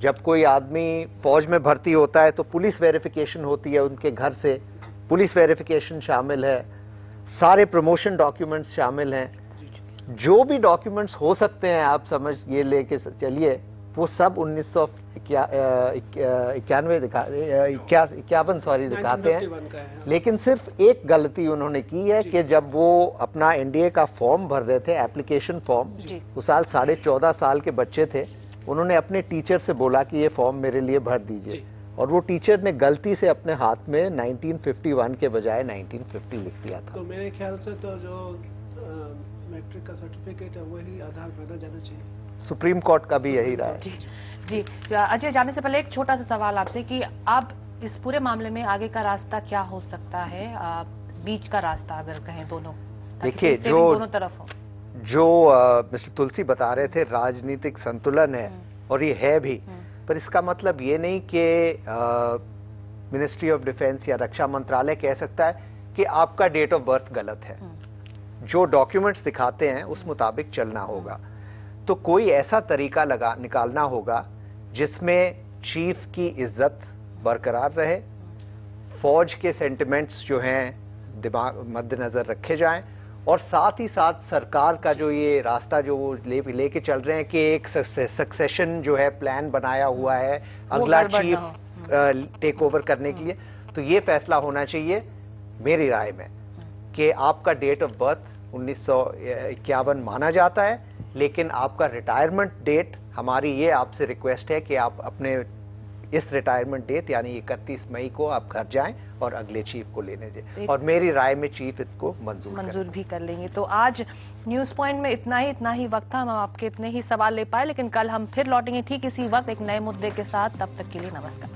Speaker 8: जब कोई आदमी फौज में भर्ती होता है तो पुलिस वेरिफिकेशन होती है उनके घर से, पुलिस वेरिफिकेशन शामिल है, सारे प्रमोशन डॉक्यूमेंट्स शामिल हैं। जो भी डॉक्यूमेंट्स हो सकते हैं आप समझ ये लेके चलिए, वो सब 1951 सॉरी दिखाते हैं। लेकिन सिर्फ एक गलती उन्होंने की है कि जब वो अपना एनडीए का फॉर्म भर रहे थे, एप्लीकेशन फॉर्म, उस साल 14.5 साल के बच्चे थे, उन्होंने अपने टीचर से बोला कि ये फॉर्म मेरे लिए भर दीजिए, और वो टीचर ने गलती से अपने हाथ में 1951 के बजाय 1950 लिख दिया था।
Speaker 16: तो मेरे ख्याल से तो जो मैट्रिक का सर्टिफिकेट है वही आधार माना जाना चाहिए।
Speaker 8: सुप्रीम कोर्ट का भी यही रहा है।
Speaker 1: जी, अजय, जाने से पहले एक छोटा सा सवाल आपसे कि अब इस पूरे मामले में आगे का रास्ता क्या हो सकता है, बीच का रास्ता अगर कहें दोनों,
Speaker 8: देखिए
Speaker 1: दोनों तरफ हो।
Speaker 8: जो मिस्टर तुलसी बता रहे थे, राजनीतिक संतुलन है, और ये है भी, पर इसका मतलब ये नहीं कि मिनिस्ट्री ऑफ डिफेंस या रक्षा मंत्रालय कह सकता है कि आपका डेट ऑफ बर्थ गलत है। जो डॉक्यूमेंट्स दिखाते हैं उस मुताबिक चलना होगा। तो कोई ऐसा तरीका निकालना होगा जिसमें चीफ की इज्जत बरकरार रहे, फौज के सेंटिमेंट्स जो हैं दिमाग मद्देनजर रखे जाएं, और साथ ही साथ सरकार का जो ये रास्ता जो वो लेके चल रहे हैं कि एक सक्सेशन जो है प्लान बनाया हुआ है अगला चीफ टेक ओवर करने के लिए, तो ये फैसला होना चाहिए मेरी राय में कि आपका डेट ऑफ बर्थ 1951 माना जाता है, लेकिन आपका रिटायरमेंट डेट, हमारी ये आपसे रिक्वेस्ट है कि आप अपने इस रिटायरमेंट डेट यानी 31 मई को आप घर जाएं और अगले चीफ को लेने दें, और मेरी राय में चीफ इसको मंजूर
Speaker 1: भी कर लेंगे। तो आज न्यूज पॉइंट में इतना ही वक्त था, हम आपके इतने ही सवाल ले पाए, लेकिन कल हम फिर लौटेंगे ठीक इसी वक्त एक नए मुद्दे के साथ। तब तक के लिए नमस्कार।